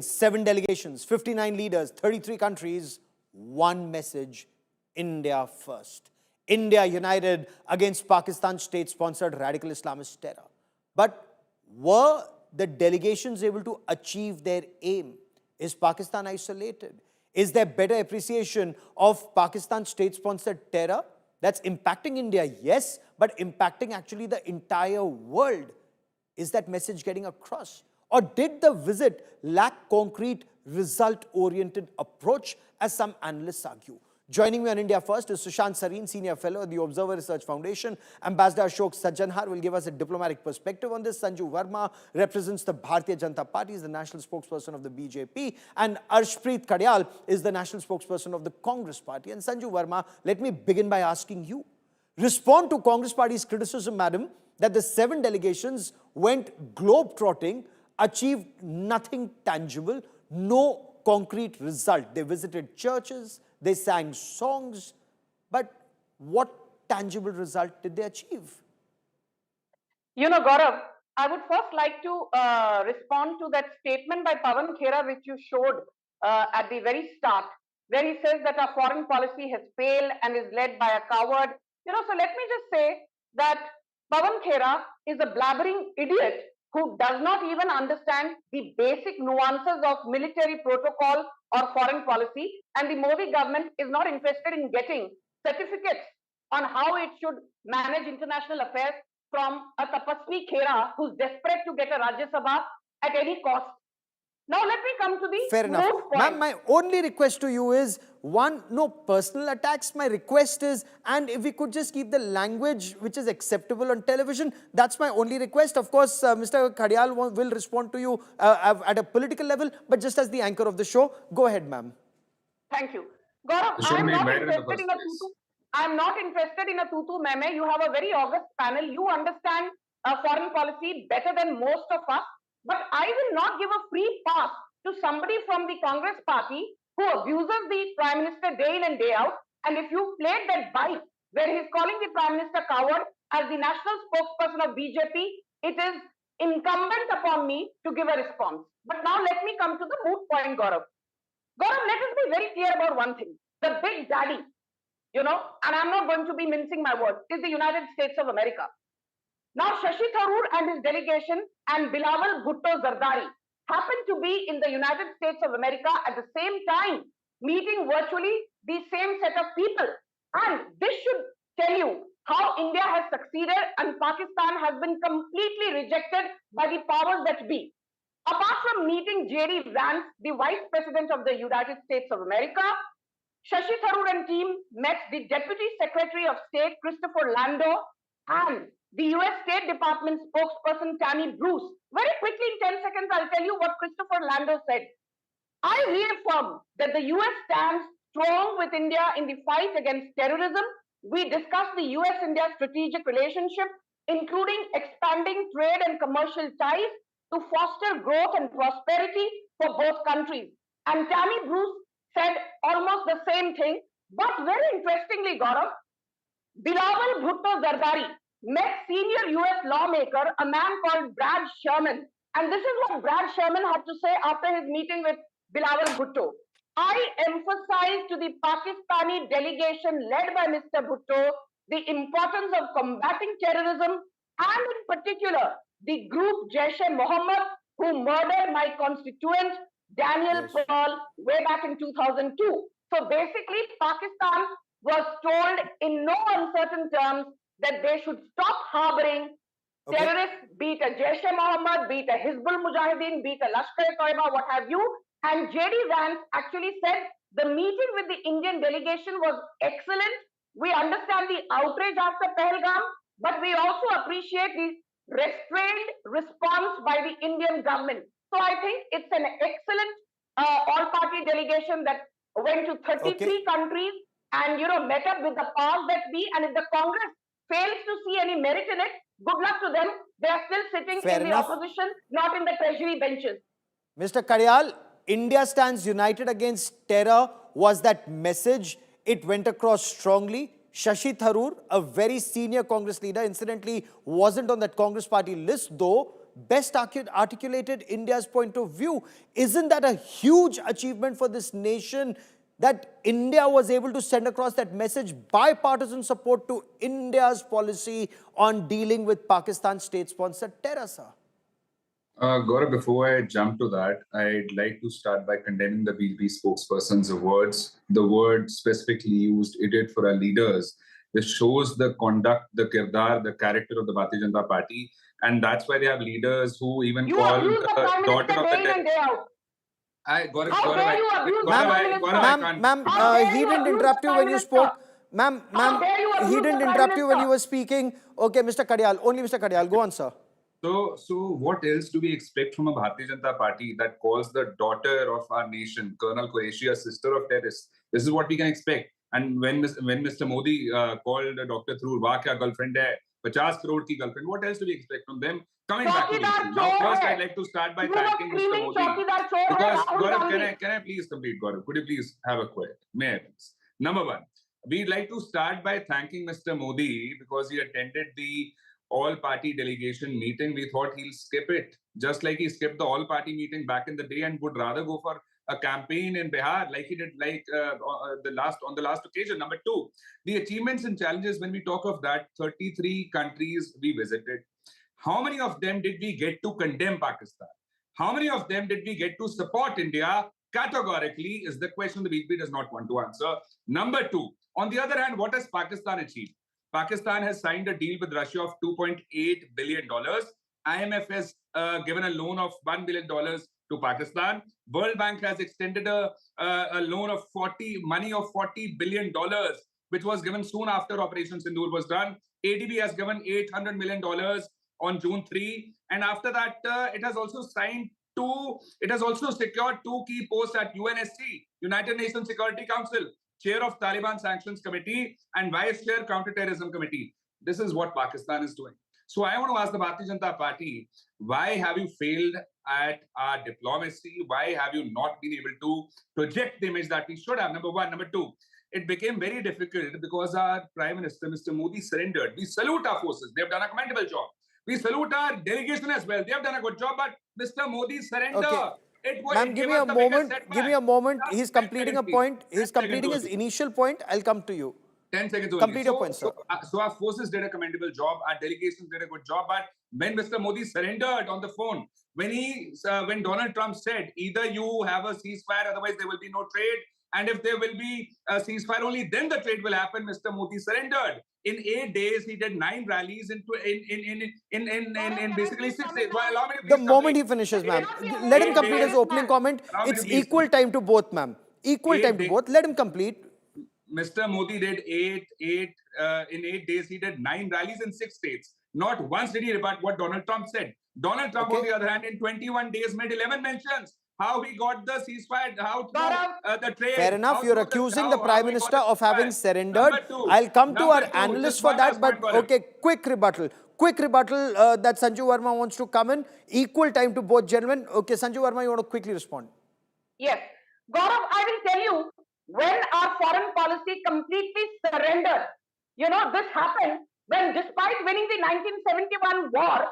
7 delegations, 59 leaders, 33 countries, one message: India first. India united against Pakistan's state-sponsored radical Islamist terror. But were the delegations able to achieve their aim? Is Pakistan isolated? Is there better appreciation of Pakistan's state-sponsored terror that's impacting India? Yes, but impacting actually the entire world. Is that message getting across? Or did the visit lack concrete, result-oriented approach, as some analysts argue? Joining me on India First is Sushant Sareen, Senior Fellow at the Observer Research Foundation. Ambassador Ashok Sajjanhar will give us a diplomatic perspective on this. Sanju Verma represents the Bharatiya Janata Party, is the national spokesperson of the BJP. And Arshpreet Kadyal is the national spokesperson of the Congress Party. And Sanju Verma, let me begin by asking you. Respond to Congress Party's criticism, madam, that the 7 delegations went globe-trotting, achieved nothing tangible, no concrete result. They visited churches, they sang songs, but what tangible result did they achieve? You know, Gaurav, I would first like to respond to that statement by Pawan Khera, which you showed at the very start, where he says that our foreign policy has failed and is led by a coward. You know, so let me just say that Pawan Khera is a blabbering idiot who does not even understand the basic nuances of military protocol or foreign policy, and the Modi government is not interested in getting certificates on how it should manage international affairs from a Tapasvi Khera who's desperate to get a Rajya Sabha at any cost. Now let me come to the Fair enough. Ma'am, my only request to you is, one, no personal attacks. My request is, and if we could just keep the language which is acceptable on television, that's my only request. Of course, Mr. Kadyal will respond to you at a political level, but just as the anchor of the show, go ahead, ma'am. Thank you. Gaurav, I'm not interested in a tutu meme. You have a very august panel. You understand foreign policy better than most of us. But I will not give a free pass to somebody from the Congress party who abuses the Prime Minister day in and day out. And if you played that bite where he's calling the Prime Minister coward as the national spokesperson of BJP, it is incumbent upon me to give a response. But now let me come to the moot point, Gaurav. Gaurav, let us be very clear about one thing. The big daddy, you know, and I'm not going to be mincing my words, is the United States of America. Now, Shashi Tharoor and his delegation and Bilawal Bhutto Zardari happen to be in the United States of America at the same time, meeting virtually the same set of people. And this should tell you how India has succeeded and Pakistan has been completely rejected by the powers that be. Apart from meeting J.D. Vance, the Vice President of the United States of America, Shashi Tharoor and team met the Deputy Secretary of State, Christopher Lando, and the US State Department spokesperson, Tammy Bruce. Very quickly, in 10 seconds, I'll tell you what Christopher Lando said. I reaffirm that the US stands strong with India in the fight against terrorism. We discussed the US-India strategic relationship, including expanding trade and commercial ties to foster growth and prosperity for both countries. And Tammy Bruce said almost the same thing. But very interestingly, Gaurav, Bilawal Bhutto Zardari met senior US lawmaker, a man called Brad Sherman. And this is what Brad Sherman had to say after his meeting with Bilawal Bhutto. I emphasize to the Pakistani delegation led by Mr. Bhutto the importance of combating terrorism and in particular the group Jaish-e-Mohammed who murdered my constituent Daniel Pearl way back in 2002. So basically Pakistan was told in no uncertain terms that they should stop harboring terrorists, be it a Jaish-e-Mohammed, be it a Hizbul Mujahideen, be it a Lashkar-e-Toiba, what have you. And J.D. Vance actually said the meeting with the Indian delegation was excellent. We understand the outrage after Pahalgam, but we also appreciate the restrained response by the Indian government. So I think it's an excellent all-party delegation that went to 33 countries and, you know, met up with the powers that be. And if the Congress fails to see any merit in it, good luck to them. They are still sitting in the opposition, not in the treasury benches. Mr. Kadyal, India stands united against terror was that message. It went across strongly. Shashi Tharoor, a very senior Congress leader, incidentally wasn't on that Congress party list, though best articulated India's point of view. Isn't that a huge achievement for this nation, that India was able to send across that message, bipartisan support to India's policy on dealing with Pakistan's state-sponsored terror, sir? Gaurav, before I jump to that, I'd like to start by condemning the BJP spokesperson's words. The word specifically used, idiot, for our leaders. This shows the conduct, the kirdar, the character of the Bharatiya Janata Party. And that's why they have leaders who even call the daughter of the day in, day out. Ma'am, he didn't interrupt you when you spoke. Ma'am, he didn't interrupt you when you were speaking. Okay, Mr. Kadial, only Mr. Kadial. Go on, sir. So what else do we expect from a Bharatiya Janata Party that calls the daughter of our nation, Colonel Qureshi, a sister of terrorists? This is what we can expect. And when Mr. Modi called Dr. Tharoor, "Wah kya girlfriend hai, 50 crore ki girlfriend," what else do we expect from them? Coming back to the issue. Now, first, I'd like to start by thanking Mr. Modi. Because, Gaurav, can I please complete, Gaurav? Could you please have a quiet? May I please? Number one, we'd like to start by thanking Mr. Modi because he attended the all-party delegation meeting. We thought he'll skip it, just like he skipped the all-party meeting back in the day and would rather go for a campaign in Bihar, like he did, on the last occasion. Number two, the achievements and challenges. When we talk of that, 33 countries we visited. How many of them did we get to condemn Pakistan? How many of them did we get to support India? Categorically is the question the BJP does not want to answer. Number two, on the other hand, what has Pakistan achieved? Pakistan has signed a deal with Russia of $2.8 billion. IMF has given a loan of $1 billion to Pakistan. World Bank has extended a loan of $40 billion, which was given soon after Operation Sindoor was done. ADB has given $800 million on June 3. And after that, it has also secured 2 key posts at UNSC, United Nations Security Council, Chair of Taliban Sanctions Committee and Vice Chair Counterterrorism Committee. This is what Pakistan is doing. So I want to ask the Bharatiya Janata Party, why have you failed at our diplomacy? Why have you not been able to project the image that we should have? Number one. Number two, it became very difficult because our Prime Minister, Mr. Modi, surrendered. We salute our forces. They have done a commendable job. We salute our delegation as well. They have done a good job, but Mr. Modi surrendered. Okay. Ma'am, give me a moment. Give me a moment. He's completing a point. He's completing his initial point. I'll come to you. 10 seconds only. Complete your point, sir. So our forces did a commendable job. Our delegations did a good job. But when Mr. Modi surrendered on the phone, when Donald Trump said, either you have a ceasefire, otherwise there will be no trade. And if there will be a ceasefire, only then the trade will happen. Mr. Modi surrendered. In 8 days, he did 9 rallies in basically 6 days. Well, allow me to the moment he finishes, ma'am, let him complete his opening comment. It's equal time to both, ma'am. Equal time to both. Let him complete. Mr. Modi did in 8 days, he did 9 rallies in 6 states. Not once did he rebut what Donald Trump said. Donald Trump, on the other hand, in 21 days made 11 mentions. How he got the ceasefire, how the trade. Fair enough. You're accusing the Prime Minister of having surrendered. I'll come to our analyst for that, but okay, quick rebuttal. Quick rebuttal that Sanju Verma wants to come in. Equal time to both gentlemen. Okay, Sanju Verma, you want to quickly respond? Yes. Gaurav, I will tell you, when our foreign policy completely surrendered, this happened when, despite winning the 1971 war,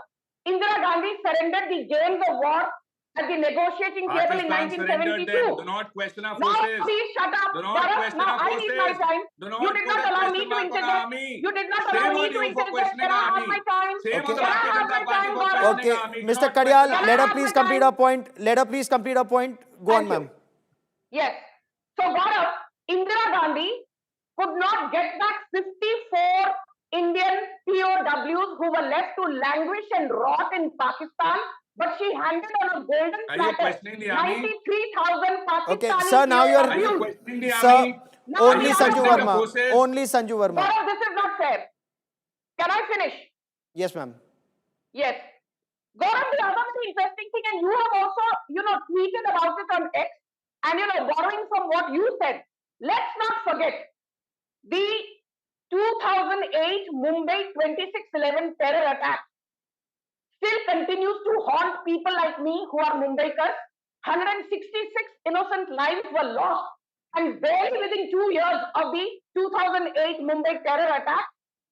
Indira Gandhi surrendered the gains of war at the negotiating table in 1972. Do not question our forces. Now, please shut up. Do not question our forces. I need my time. You did not allow me to interject. You did not allow me to interject. Can I have my time? Can I have my time, Gaurav? Okay, Mr. Kadial, let her please complete her point. Let her please complete her point. Go on, ma'am. Yes. So, Gaurav, Indira Gandhi could not get back 54 Indian POWs who were left to languish and rot in Pakistan, but she handed on a golden platter 93,000 Pakistani. Okay, sir, now you're... Sir, only Sanju Verma. Only Sanju Verma. Gaurav, this is not fair. Can I finish? Yes, ma'am. Yes. Gaurav, the other very interesting thing, and you have also, tweeted about it on X, and, borrowing from what you said, let's not forget the 2008 Mumbai 26/11 terror attack still continues to haunt people like me who are Mumbaikars. 166 innocent lives were lost, and barely within 2 years of the 2008 Mumbai terror attack,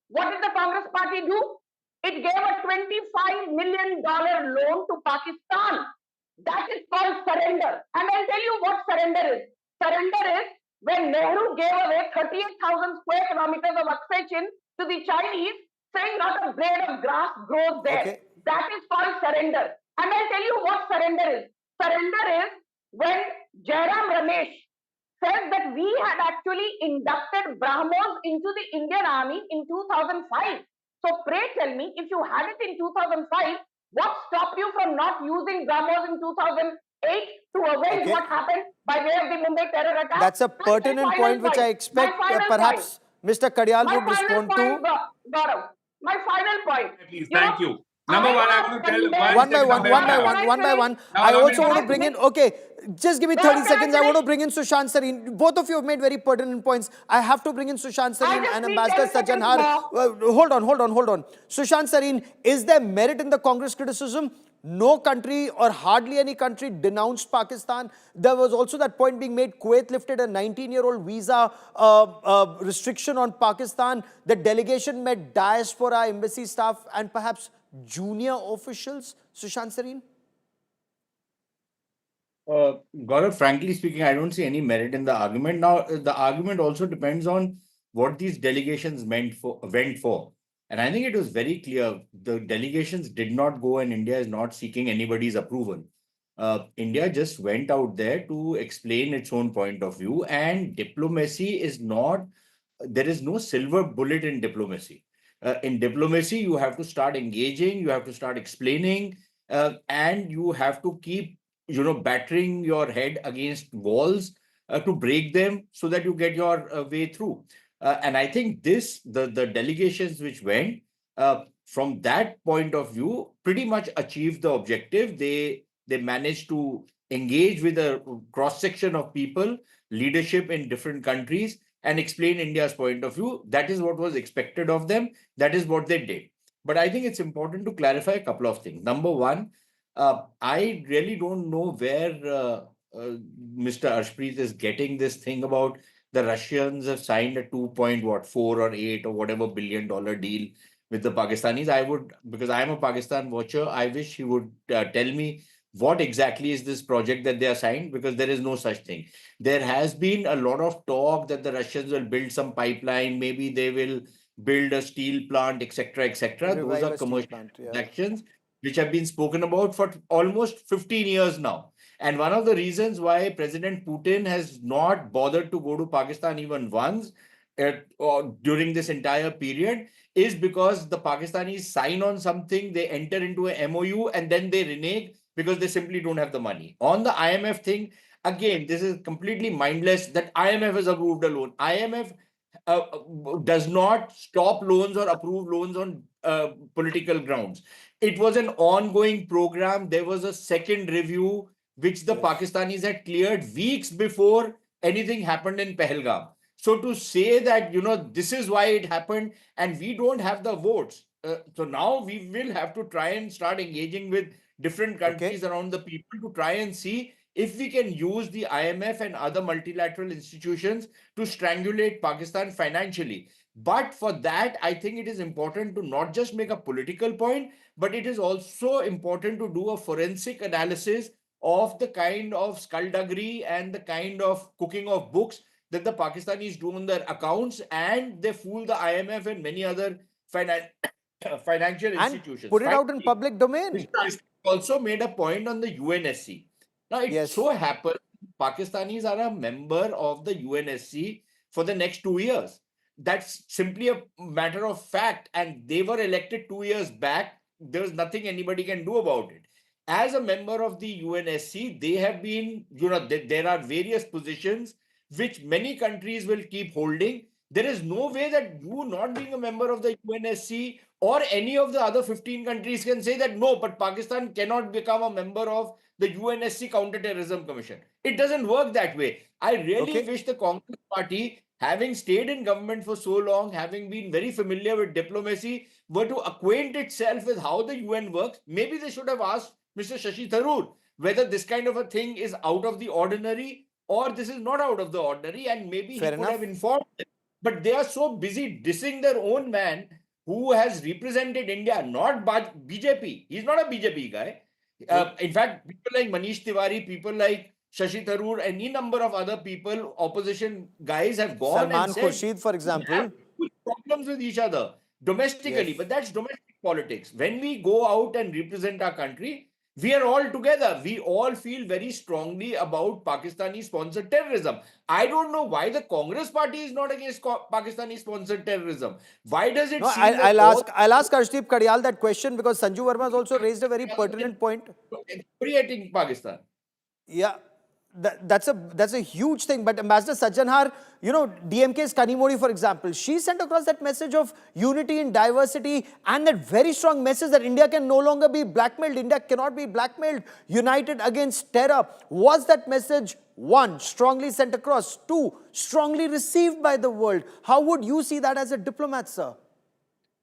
what did the Congress party do? It gave a $25 million loan to Pakistan. That is called surrender. And I'll tell you what surrender is. Surrender is when Nehru gave away 38,000 square kilometers of Aksai Chin to the Chinese, saying not a blade of grass grows there. Okay. That is called surrender. And I'll tell you what surrender is. Surrender is when Jairam Ramesh said that we had actually inducted Brahmos into the Indian Army in 2005. So pray tell me, if you had it in 2005, what stopped you from not using Brahmos in 2008 to avenge Okay. what happened by way of the Mumbai terror attack? That's a And my pertinent final point which I expect perhaps Mr. Kadyal My would final respond point, to. Gaurav. My final point. Please, thank you. Number I one, I have want to tell condemned- One by one, one by Gaurav, one, can I one by finish? one. Now, I allow me also to want to finish. bring in, okay, just give me Gaurav, 30 can I seconds. I want to finish? bring in Sushant Sareen. Both of you have made very pertinent points. I have to bring in Sushant Sareen just and need Ambassador 10 seconds Sajjanhar. Hold on. Sushant Sareen, is there merit in the Congress criticism? No country or hardly any country denounced Pakistan. There was also that point being made. Kuwait lifted a 19-year-old visa restriction on Pakistan. The delegation met diaspora, embassy staff, and perhaps junior officials. Sushant Sareen? Gaurav, frankly speaking, I don't see any merit in the argument. Now, the argument also depends on what these delegations went for. And I think it was very clear the delegations did not go, and India is not seeking anybody's approval. India just went out there to explain its own point of view, and diplomacy is not, there is no silver bullet in diplomacy. In diplomacy, you have to start engaging, you have to start explaining, and you have to keep battering your head against walls to break them so that you get your way through. And I think the delegations which went from that point of view pretty much achieved the objective. They managed to engage with a cross section of people, leadership in different countries, and explain India's point of view. That is what was expected of them. That is what they did. But I think it's important to clarify a couple of things. Number one, I really don't know where Mr. Arshpreet is getting this thing about the Russians have signed a 2.4 or 8 or whatever $billion deal with the Pakistanis. I would, because I am a Pakistan watcher, I wish he would tell me what exactly is this project that they are signed, because there is no such thing. There has been a lot of talk that the Russians will build some pipeline, maybe they will build a steel plant, etc., etc. Those Revive are a steel commercial plant, yeah. transactions which have been spoken about for almost 15 years now. And one of the reasons why President Putin has not bothered to go to Pakistan even once during this entire period is because the Pakistanis sign on something, they enter into a MOU, and then they renege because they simply don't have the money. On the IMF thing, again, this is completely mindless that IMF has approved a loan. IMF does not stop loans or approve loans on political grounds. It was an ongoing program. There was a second review, which the Pakistanis had cleared weeks before anything happened in Pahalgam. So to say that, this is why it happened and we don't have the votes. So now we will have to try and start engaging with different countries around the people to try and see if we can use the IMF and other multilateral institutions to strangulate Pakistan financially. But for that, I think it is important to not just make a political point, but it is also important to do a forensic analysis of the kind of skullduggery and the kind of cooking of books that the Pakistanis do on their accounts, and they fool the IMF and many other financial institutions. And put it out in public domain. Mr. Ashwin also made a point on the UNSC. Now, it so happens Pakistanis are a member of the UNSC for the next 2 years. That's simply a matter of fact. And they were elected 2 years back. There's nothing anybody can do about it. As a member of the UNSC, they have been, there are various positions which many countries will keep holding. There is no way that you, not being a member of the UNSC or any of the other 15 countries, can say that no, but Pakistan cannot become a member of the UNSC Counterterrorism Commission. It doesn't work that way. I really wish the Congress Party, having stayed in government for so long, having been very familiar with diplomacy, were to acquaint itself with how the UN works. Maybe they should have asked Mr. Shashi Tharoor whether this kind of a thing is out of the ordinary or this is not out of the ordinary, and maybe he could have informed them. But they are so busy dissing their own man who has represented India, not BJP. He's not a BJP guy. In fact, people like Manish Tiwari, people like Shashi Tharoor, any number of other people, opposition guys have gone and Salman said Khurshid, for we example. have huge problems with each other domestically, Yes. but that's domestic politics. When we go out and represent our country, we are all together. We all feel very strongly about Pakistani sponsored terrorism. I don't know why the Congress party is not against Pakistani sponsored terrorism. Why does it No, seem that I'll ask Arshdeep Kadial that question because Sanju Verma has also raised a very pertinent point. excoriating Pakistan? Yeah, that's a huge thing. But Ambassador Sajjanhar, you know, DMK's Kanimodi, for example, she sent across that message of unity in diversity and that very strong message that India can no longer be blackmailed. India cannot be blackmailed. United against terror. Was that message, one, strongly sent across? Two, strongly received by the world? How would you see that as a diplomat, sir?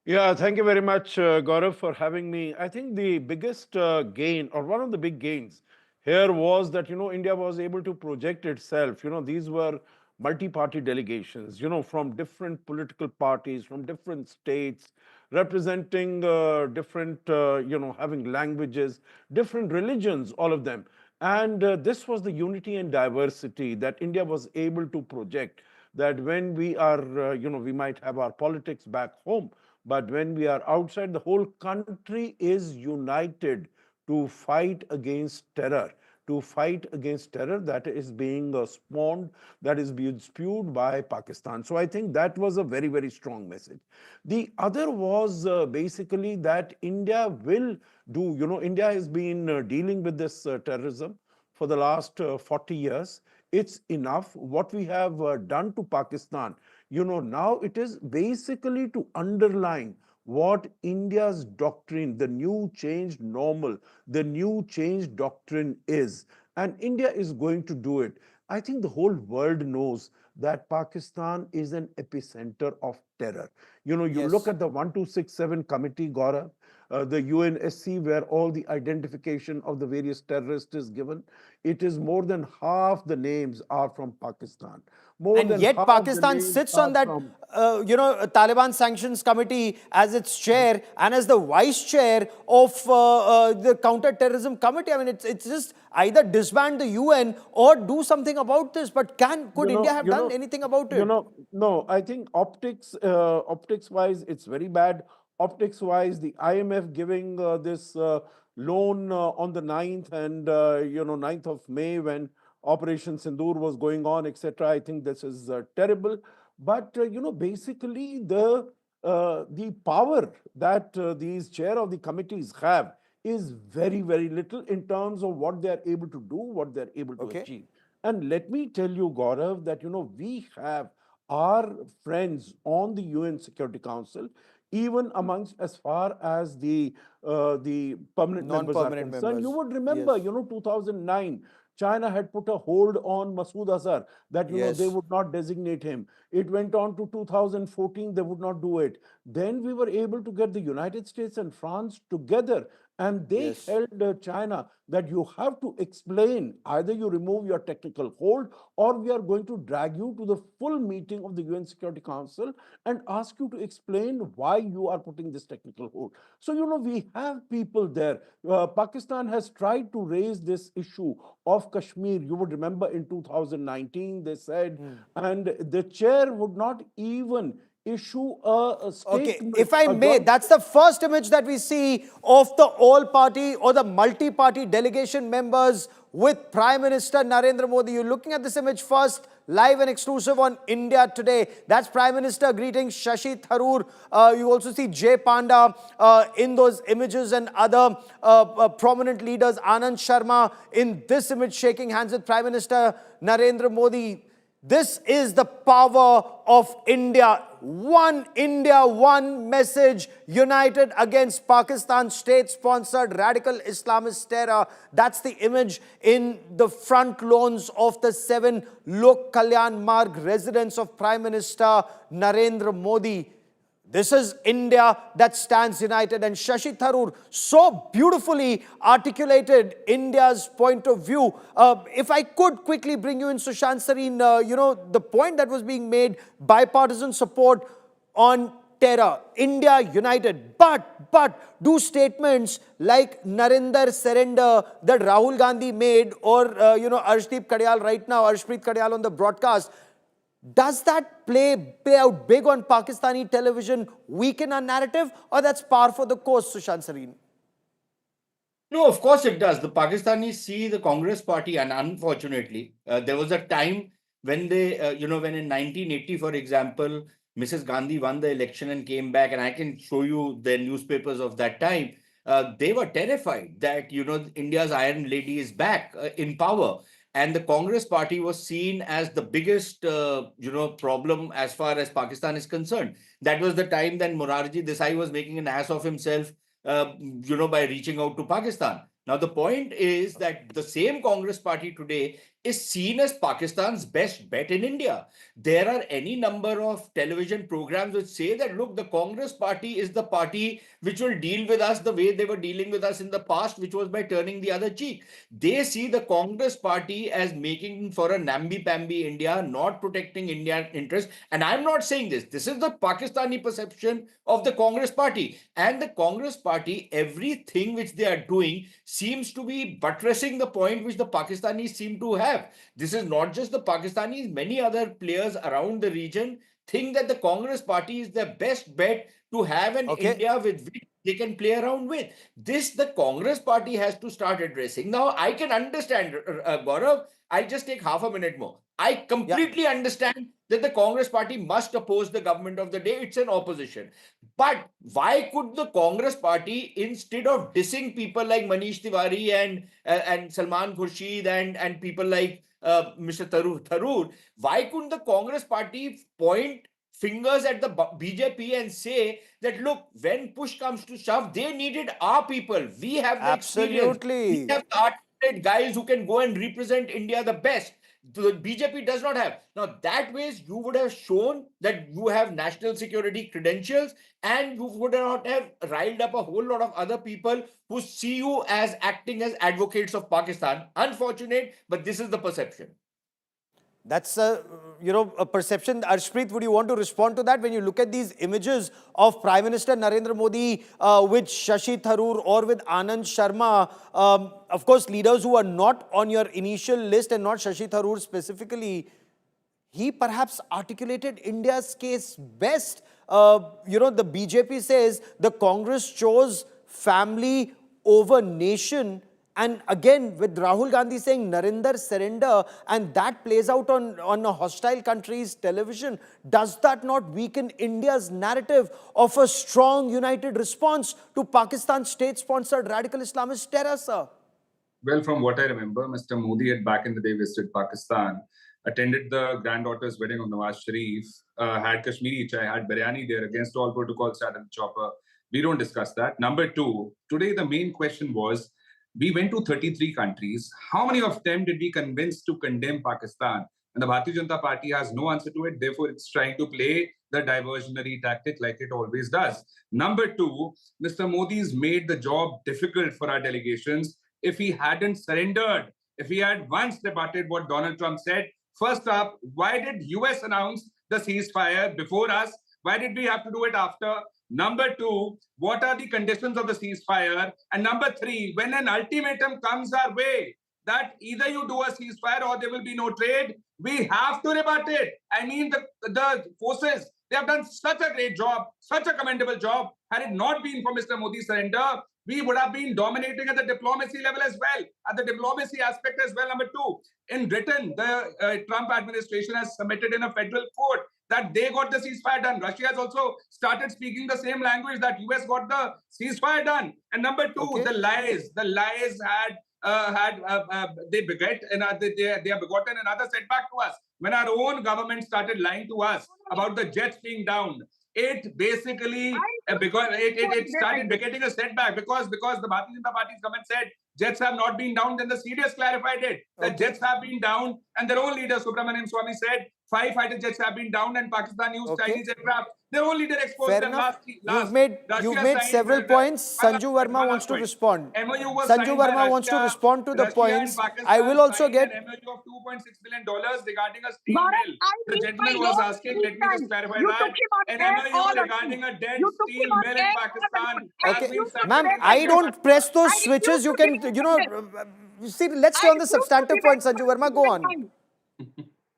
Yeah, thank you very much, Gaurav, for having me. I think the biggest gain, or one of the big gains here was that, India was able to project itself. These were multi-party delegations, from different political parties, from different states, representing different, having languages, different religions, all of them. And this was the unity and diversity that India was able to project, that when we are, we might have our politics back home, but when we are outside, the whole country is united to fight against terror, that is being spawned, that is being spewed by Pakistan. So I think that was a very, very strong message. The other was basically that India will do, India has been dealing with this terrorism for the last 40 years. It's enough. What we have done to Pakistan, now it is basically to underline what India's doctrine, the new changed normal, the new changed doctrine is. And India is going to do it. I think the whole world knows that Pakistan is an epicenter of terror. You look Yes. at the 1267 committee, Gaurav, the UNSC, where all the identification of the various terrorists is given. It is more than half the names are from Pakistan. More And than yet half the Pakistan names sits on are that, from Taliban sanctions committee as its chair and as the vice chair of the counter-terrorism committee. I mean, it's just either disband the UN or do something about this. But could India have done anything about it? No, I think optics wise, it's very bad. Optics wise, the IMF giving this loan on the 9th and, 9th of May when Operation Sindoor was going on, etc. I think this is terrible. But, basically the power that these chair of the committees have is very, very little in terms of what they are able to do, what they're able to Okay. achieve. And let me tell you, Gaurav, that we have our friends on the UN Security Council, even amongst as far as the permanent members are Non-permanent concerned. You members. would remember, Yes. 2009, China had put a hold on Masood Azhar, that they Yes. would not designate him. It went on to 2014, they would not do it. Then we were able to get the United States and France together, and they Yes. held China that you have to explain, either you remove your technical hold or we are going to drag you to the full meeting of the UN Security Council and ask you to explain why you are putting this technical hold. So, we have people there. Pakistan has tried to raise this issue of Kashmir. You would remember in 2019, they said, and the chair would not even issue a Okay, statement. if I a may, joint- that's the first image that we see of the all-party or the multi-party delegation members with Prime Minister Narendra Modi. You're looking at this image first, live and exclusive on India Today. That's Prime Minister greeting Shashi Tharoor. You also see Jay Panda in those images and other prominent leaders. Anand Sharma in this image shaking hands with Prime Minister Narendra Modi. This is the power of India. India, one message, united against Pakistan state-sponsored radical Islamist terror. That's the image in the front lawns of the 7 Lok Kalyan Marg residence of Prime Minister Narendra Modi. This is India that stands united, and Shashi Tharoor so beautifully articulated India's point of view. If I could quickly bring you in, Sushant Sareen, the point that was being made, bipartisan support on terror, India united. But do statements like Narendra surrender that Rahul Gandhi made, or Arshdeep Kadyal right now, Arshpreet Kadyal on the broadcast, does that play out big on Pakistani television, weaken our narrative, or that's par for the course, Sushant Sareen? No, of course it does. The Pakistanis see the Congress party, and unfortunately, there was a time when they, when in 1980, for example, Mrs. Gandhi won the election and came back, and I can show you the newspapers of that time. They were terrified that, India's Iron Lady is back in power. And the Congress party was seen as the biggest, problem as far as Pakistan is concerned. That was the time then Morarji Desai was making an ass of himself by reaching out to Pakistan. Now, the point is that the same Congress party today is seen as Pakistan's best bet in India. There are any number of television programs which say that, look, the Congress party is the party which will deal with us the way they were dealing with us in the past, which was by turning the other cheek. They see the Congress party as making for a namby-pamby India, not protecting Indian interests. And I'm not saying this. This is the Pakistani perception of the Congress party. And the Congress party, everything which they are doing seems to be buttressing the point which the Pakistanis seem to have. This is not just the Pakistanis, many other players around the region think that the Congress party is their best bet to have an India with which they can play around with. This the Congress party has to start addressing. Now, I can understand, Gaurav, I'll just take half a minute more. I completely understand that the Congress party must oppose the government of the day. It's an opposition. But why could the Congress party, instead of dissing people like Manish Tiwari and Salman Khurshid and people like Mr. Tharoor, why couldn't the Congress party point fingers at the BJP and say that, look, when push comes to shove, they needed our people. We have the experience. We have the articulate guys who can go and represent India the best. The BJP does not have. Now, that ways you would have shown that you have national security credentials, and you would not have riled up a whole lot of other people who see you as acting as advocates of Pakistan. Unfortunate, but this is the perception. That's a perception. Arshpreet, would you want to respond to that? When you look at these images of Prime Minister Narendra Modi with Shashi Tharoor or with Anand Sharma, of course, leaders who are not on your initial list and not Shashi Tharoor specifically, he perhaps articulated India's case best. The BJP says the Congress chose family over nation. And again, with Rahul Gandhi saying Narendra surrender, and that plays out on a hostile country's television, does that not weaken India's narrative of a strong, united response to Pakistan's state-sponsored radical Islamist terror, sir? Well, from what I remember, Mr. Modi had back in the day visited Pakistan, attended the granddaughter's wedding of Nawaz Sharif, had Kashmiri chai, had biryani there, against all protocols, sat at the chopper. We don't discuss that. Number two, today the main question was, we went to 33 countries. How many of them did we convince to condemn Pakistan? And the Bharatiya Janata Party has no answer to it. Therefore, it's trying to play the diversionary tactic like it always does. Number two, Mr. Modi's made the job difficult for our delegations. If he hadn't surrendered, if he had once departed what Donald Trump said, first up, why did US announce the ceasefire before us? Why did we have to do it after? Number two, what are the conditions of the ceasefire? And number three, when an ultimatum comes our way that either you do a ceasefire or there will be no trade, we have to rebut it. I mean, the forces, they have done such a great job, such a commendable job. Had it not been for Mr. Modi's surrender, we would have been dominating at the diplomacy level as well, at the diplomacy aspect as well. Number two, in Britain, the Trump administration has submitted in a federal court that they got the ceasefire done. Russia has also started speaking the same language that US got the ceasefire done. And number two, the lies they beget and they have begotten another setback to us. When our own government started lying to us about the jets being down, it basically it started getting a setback because the Bharatiya Janata Party's government said jets have not been down. Then the CDS clarified it that jets have been down, and their own leader Subramanian Swamy said 5 fighter jets have been downed, and Pakistan used Okay. Chinese aircraft. Their own leader exposed Fair them enough. last. You've Russia made signed several the- points. Sanju my Verma last wants to point. respond. MOU was Sanju signed by Verma wants to Russia. respond to the Russia points. and Pakistan I will also signed get. an MOU of $2.6 billion regarding a steel Gaurav, mill. I The need gentleman my was loan asking, three let me just times. clarify You that. took him on An air MOU all regarding alone. a dead You took steel him on mill in air all Pakistan alone. has Okay, been refuse to ma'am, debate I like don't this. press those I switches. refuse You to can, debate you like know, this. see, let's stay I on the refuse to substantive debate point, Sanju for Verma. a Go single on. time.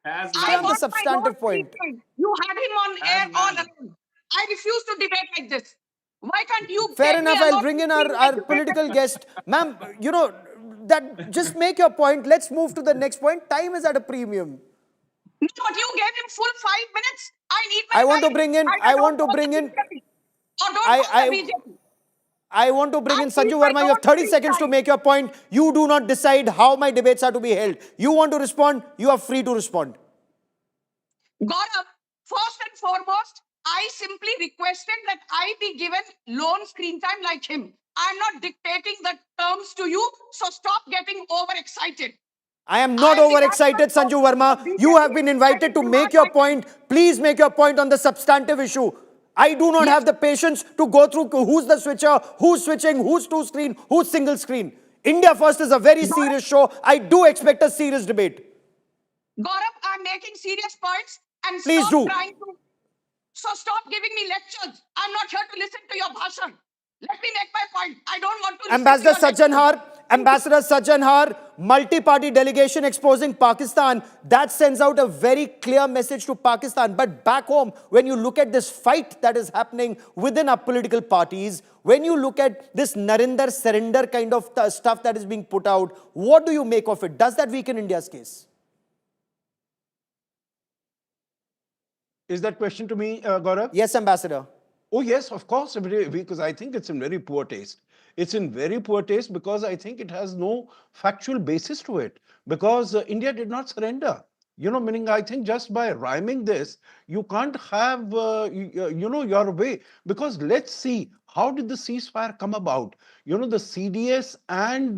Has Stay I on the none. want my loan substantive three point. times. You had him on air Has all none. alone. I refuse to debate like this. Why can't you Fair take me enough. I'll alone bring and in feel our educated? political guest. Ma'am, that just make your point. Let's move to the next point. Time is at a premium. No, but you gave him full 5 minutes. I need my I want to time. bring in, Either I don't want to call bring the in, BJP or don't I, call the I, BJP. I want to bring I in need Sanju my Verma. You loan have 30 three seconds to times. make your point. You do not decide how my debates are to be held. You want to respond, you are free to respond. Gaurav, first and foremost, I simply requested that I be given loan screen time like him. I'm not dictating the terms to you, so stop getting overexcited. I am I not am the overexcited, national Sanju spokesman Verma. for You BJP, have been invited and to you make had your my point. Please make your point on the substantive issue. I do not yes. have the patience to go through who's the switcher, who's switching, who's two screen, who's single screen. India First is a very serious show. I do expect a serious debate. Gaurav, I'm making serious points and Please stop do. trying to. So stop giving me lectures. I'm not here to listen to your bhashan. Let me make my point. I don't want to listen to Ambassador your lectures. Sajjanhar, Ambassador Sajjanhar, multi-party delegation exposing Pakistan. That sends out a very clear message to Pakistan. But back home, when you look at this fight that is happening within our political parties, when you look at this Narinder surrender kind of stuff that is being put out, what do you make of it? Does that weaken India's case? Is that question to me, Gaurav? Yes, Ambassador. Oh, yes, of course, because I think it's in very poor taste. It's in very poor taste because I think it has no factual basis to it. Because India did not surrender. Meaning I think just by rhyming this, you can't have, your way. Because let's see, how did the ceasefire come about? The CDS and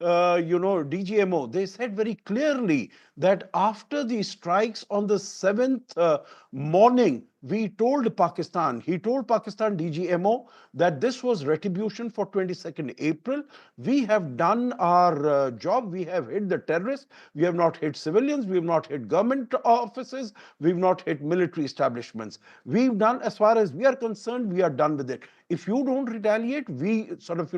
DGMO, they said very clearly that after the strikes on the 7th morning, he told Pakistan DGMO, that this was retribution for 22nd April. We have done our job. We have hit the terrorists. We have not hit civilians. We have not hit government offices. We've not hit military establishments. We've done, as far as we are concerned, we are done with it. If you don't retaliate, we sort of,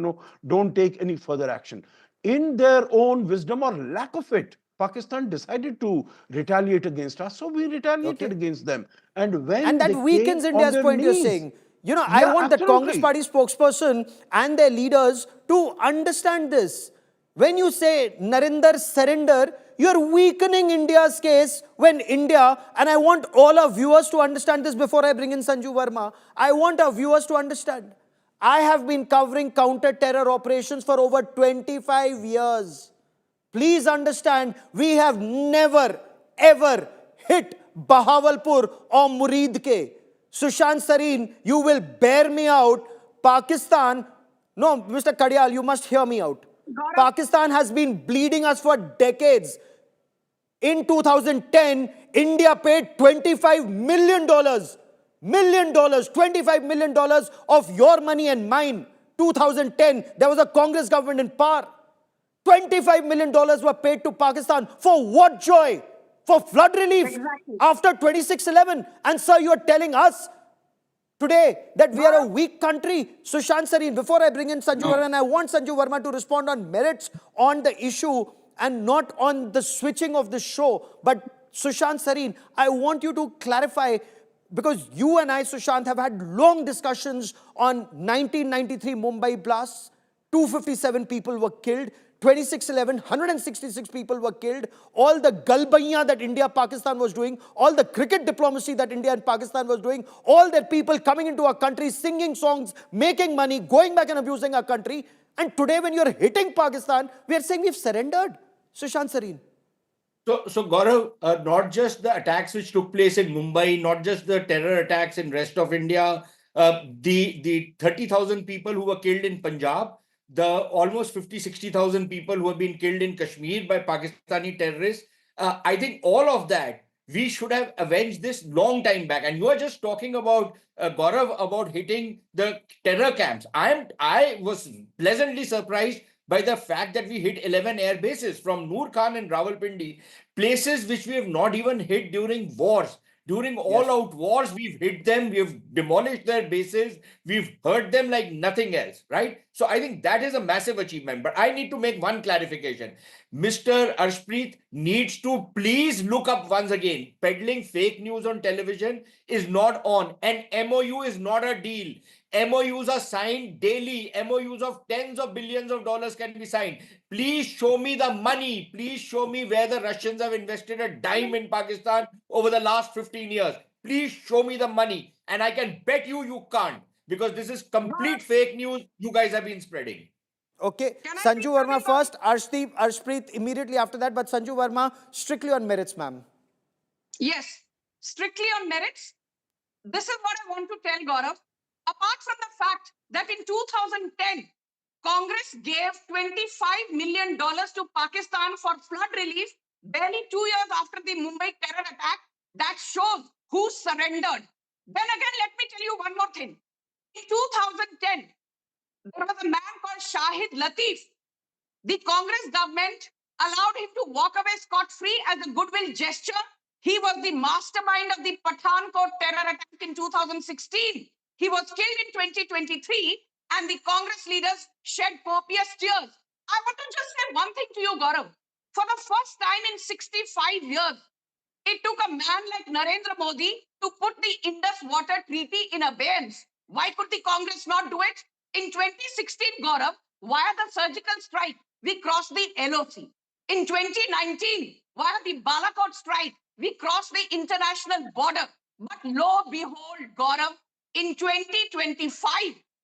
don't take any further action. In their own wisdom or lack of it, Pakistan decided to retaliate against us, so we retaliated Okay. against them. And when And that they weakens came on India's their point, you're knees, saying. I yeah, want the Congress absolutely. Party spokesperson and their leaders to understand this. When you say Narendra surrender, you're weakening India's case when India, and I want all our viewers to understand this before I bring in Sanju Verma. I want our viewers to understand. I have been covering counter-terror operations for over 25 years. Please understand, we have never, ever hit Bahawalpur or Muridke. Sushant Sareen, you will bear me out. Pakistan, no, Mr. Kadial, you must hear me out. Gaurav. Pakistan has been bleeding us for decades. In 2010, India paid $25 million. $25 million of your money and mine. 2010, there was a Congress government in power. $25 million were paid to Pakistan. For what joy? For flood relief. Exactly. After 26/11. And sir, you are telling us today that we are a weak country. Sushant Sareen, before I bring in Sanju Verma, and I want Sanju Verma to respond on merits on the issue and not on the switching of the show. But Sushant Sareen, I want you to clarify, because you and I, Sushant, have had long discussions on 1993 Mumbai blasts. 257 people were killed. 26/11, 166 people were killed. All the galbaiyan that India, Pakistan was doing, all the cricket diplomacy that India and Pakistan was doing, all their people coming into our country, singing songs, making money, going back and abusing our country. And today when you're hitting Pakistan, we are saying we've surrendered. Sushant Sareen. So Gaurav, not just the attacks which took place in Mumbai, not just the terror attacks in rest of India, the 30,000 people who were killed in Punjab, the almost 50-60,000 people who have been killed in Kashmir by Pakistani terrorists, I think all of that We should have avenged this long time back. And you are just talking about Gaurav, about hitting the terror camps. I was pleasantly surprised by the fact that we hit 11 air bases from Noor Khan and Rawalpindi, places which we have not even hit during wars. During all out wars, we've hit them, we've demolished their bases, we've hurt them like nothing else, right? So I think that is a massive achievement. But I need to make one clarification. Mr. Arshpreet needs to please look up once again. Peddling fake news on television is not on. An MOU is not a deal. MOUs are signed daily. MOUs of tens of billions of dollars can be signed. Please show me the money. Please show me where the Russians have invested a dime in Pakistan over the last 15 years. Please show me the money. And I can bet you can't, because this is complete fake news you guys have been spreading. Okay, Can I Sanju be Verma very first, Arshpreet immediately after that, but Sanju Verma strictly on merits, ma'am. Yes, strictly on merits. This is what I want to tell Gaurav. Apart from the fact that in 2010, Congress gave $25 million to Pakistan for flood relief, barely 2 years after the Mumbai terror attack, that shows who surrendered. Then again, let me tell you one more thing. In 2010, there was a man called Shahid Latif. The Congress government allowed him to walk away scot-free as a goodwill gesture. He was the mastermind of the Pathankot terror attack in 2016. He was killed in 2023, and the Congress leaders shed copious tears. I want to just say one thing to you, Gaurav. For the first time in 65 years, it took a man like Narendra Modi to put the Indus Water Treaty in abeyance. Why could the Congress not do it? In 2016, Gaurav, via the surgical strike, we crossed the LOC. In 2019, via the Balakot strike, we crossed the international border. But lo behold, Gaurav, in 2025,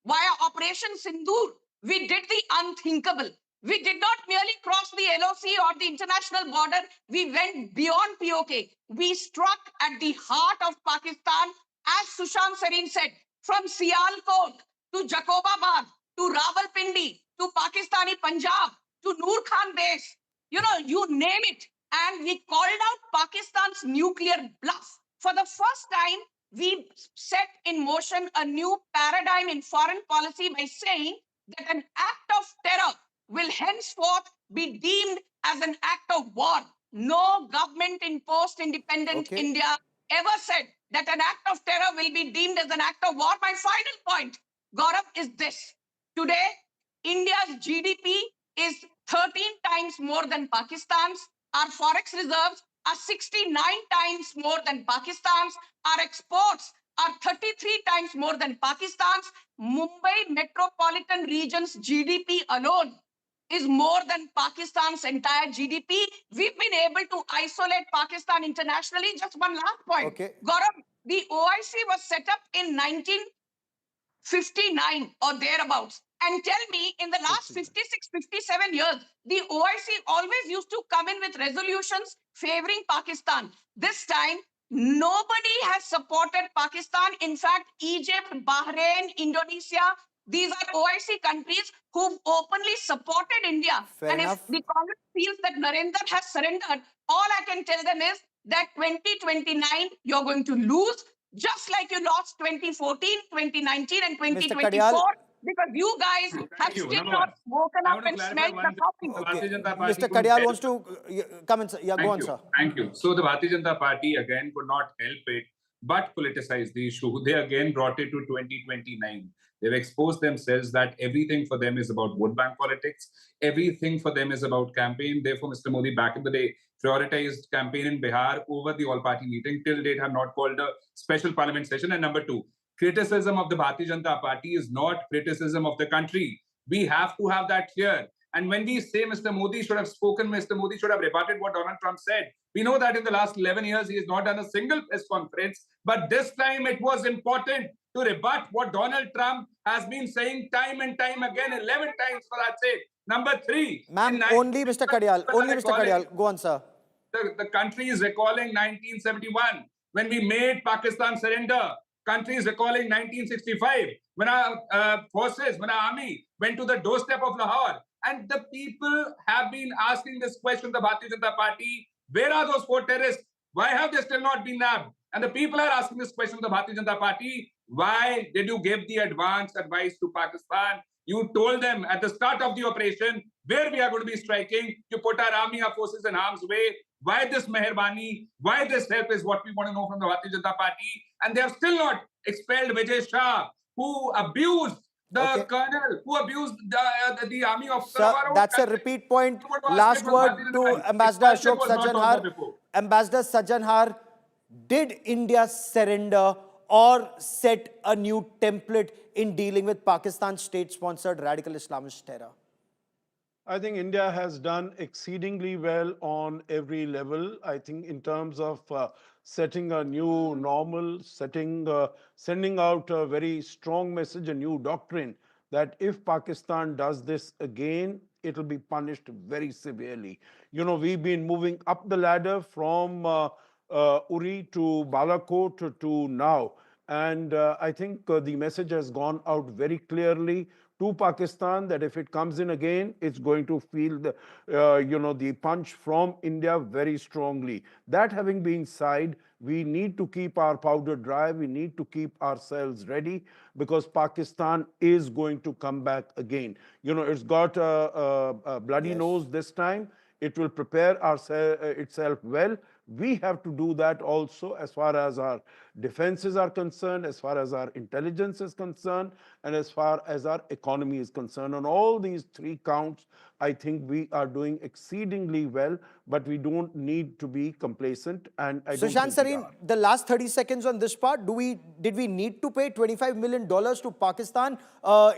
via Operation Sindoor, we did the unthinkable. We did not merely cross the LOC or the international border, we went beyond POK. We struck at the heart of Pakistan, as Sushant Sareen said, from Sialkot to Jacobabad to Rawalpindi to Pakistani Punjab to Noor Khan base. You know, you name it. And we called out Pakistan's nuclear bluff. For the first time, we set in motion a new paradigm in foreign policy by saying that an act of terror will henceforth be deemed as an act of war. No government in post-independent India ever said that an act of terror will be deemed as an act of war. My final point, Gaurav, is this. Today, India's GDP is 13 times more than Pakistan's. Our forex reserves are 69 times more than Pakistan's. Our exports are 33 times more than Pakistan's. Mumbai metropolitan region's GDP alone is more than Pakistan's entire GDP. We've been able to isolate Pakistan internationally. Just one last point. Gaurav, the OIC was set up in 1959 or thereabouts. And tell me, in the last 56, 57 years, the OIC always used to come in with resolutions favoring Pakistan. This time, nobody has supported Pakistan. In fact, Egypt, Bahrain, Indonesia, these are OIC countries who've openly supported India. If the Congress feels that Narendra has surrendered, all I can tell them is that 2029, you're going to lose, just like you lost 2014, 2019, and 2024. Because you guys have still not woken up and smelled the coffee. Mr. Kadial wants to come in. Yeah, go on, sir. Thank you. So the Bharatiya Janata Party again could not help it but politicize the issue. They again brought it to 2029. They've exposed themselves that everything for them is about vote bank politics. Everything for them is about campaign. Therefore, Mr. Modi, back in the day, prioritized campaign in Bihar over the all-party meeting. Till date, have not called a special parliament session. And number two, criticism of the Bharatiya Janata Party is not criticism of the country. We have to have that clear. And when we say Mr. Modi should have spoken, Mr. Modi should have rebutted what Donald Trump said. We know that in the last 11 years, he has not done a single press conference. But this time it was important to rebut what Donald Trump has been saying time and time again, 11 times for that sake. Number three. Ma'am, only Mr. Kadial. Only Mr. Kadial. Go on, sir. The country is recalling 1971 when we made Pakistan surrender. Country is recalling 1965 when our forces, when our army went to the doorstep of Lahore. And the people have been asking this question, the Bharatiya Janata Party, where are those four terrorists? Why have they still not been nabbed? And the people are asking this question to the Bharatiya Janata Party. Why did you give the advance advice to Pakistan? You told them at the start of the operation where we are going to be striking. You put our army, our forces in harm's way. Why this meherbani? Why this help is what we want to know from the Bharatiya Janata Party. And they have still not expelled Vijay Shah, who abused the colonel, who abused the army of Sir, that's a repeat point. Last word to Ambassador Ashok Sajanhar. Ambassador Sajanhar, did India surrender or set a new template in dealing with Pakistan's state-sponsored radical Islamist terror? I think India has done exceedingly well on every level. I think in terms of setting a new normal, sending out a very strong message, a new doctrine, that if Pakistan does this again, it will be punished very severely. You know, we've been moving up the ladder from Uri to Balakot to now. And I think the message has gone out very clearly to Pakistan that if it comes in again, it's going to feel the, the punch from India very strongly. That having been said, we need to keep our powder dry. We need to keep ourselves ready because Pakistan is going to come back again. You know, it's got a bloody nose this time. It will prepare itself well. We have to do that also as far as our defenses are concerned, as far as our intelligence is concerned, and as far as our economy is concerned. On all these three counts, I think we are doing exceedingly well, but we don't need to be complacent. And I don't Sushant think we Sareen, are. the last 30 seconds on this part, did we need to pay $25 million to Pakistan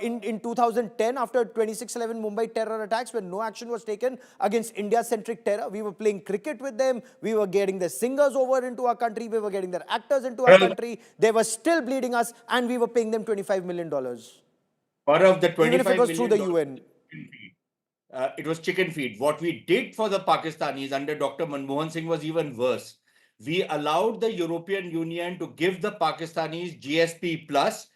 in 2010 after 26/11 Mumbai terror attacks when no action was taken against India-centric terror? We were playing cricket with them. We were getting their singers over into our country. We were getting their actors into our country. They were still bleeding us and we were paying them $25 million. Part of the 25 Even if it was million through the dollars UN. it was chicken feed. What we did for the Pakistanis under Dr. Manmohan Singh was even worse. We allowed the European Union to give the Pakistanis GSP Plus,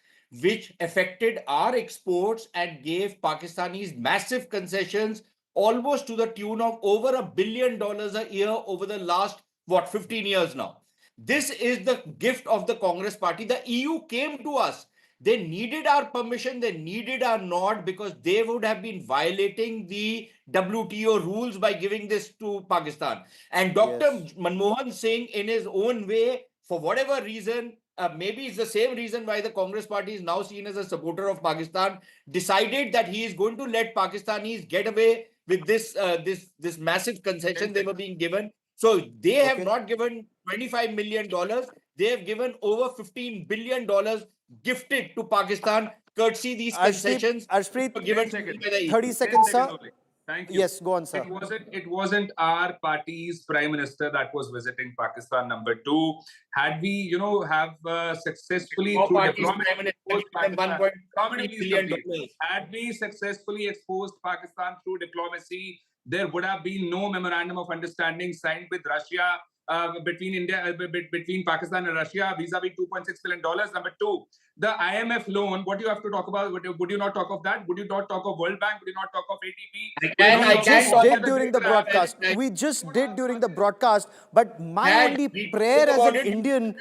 which affected our exports and gave Pakistanis massive concessions, almost to the tune of over $1 billion a year over the last, 15 years now. This is the gift of the Congress party. The EU came to us. They needed our permission, they needed our nod because they would have been violating the WTO rules by giving this to Pakistan. And Dr. Manmohan Singh, in his own way, for whatever reason, maybe it's the same reason why the Congress party is now seen as a supporter of Pakistan, decided that he is going to let Pakistanis get away with this massive concession they were being given. So they have not given $25 million. They have given over $15 billion gifted to Pakistan, courtesy these concessions Arshpreet, given 30 seconds, sir. Thank you. Yes, go on, sir. It wasn't our party's prime minister that was visiting Pakistan. Number two, had we, successfully through diplomacy, had we successfully exposed Pakistan through diplomacy, there would have been no memorandum of understanding signed with Russia. Between Pakistan and Russia vis-a-vis $2.6 billion. Number two, the IMF loan, what you have to talk about, would you not talk of that? Would you not talk of World Bank? Would you not talk of ATP? We just did during the broadcast. We just did during the broadcast. But my only prayer as an Indian,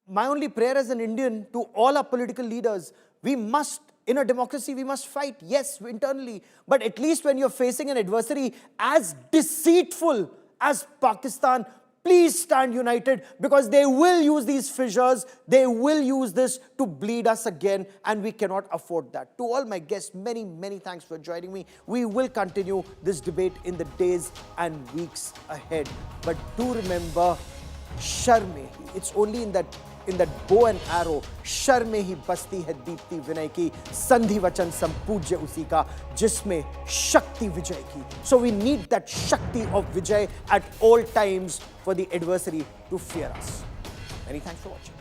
my only prayer as an Indian to all our political leaders, we must, in a democracy, we must fight, yes, internally. But at least when you're facing an adversary as deceitful as Pakistan, please stand united because they will use these fissures. They will use this to bleed us again and we cannot afford that. To all my guests, many, many thanks for joining me. We will continue this debate in the days and weeks ahead. But do remember, Sharme, it's only in that bow and arrow, sir में ही बसती है दीप्ति विनय की, संधि वचन संपूज्य उसी का, जिसमें शक्ति विजय की. So we need that Shakti of Vijay at all times for the adversary to fear us. Many thanks for watching.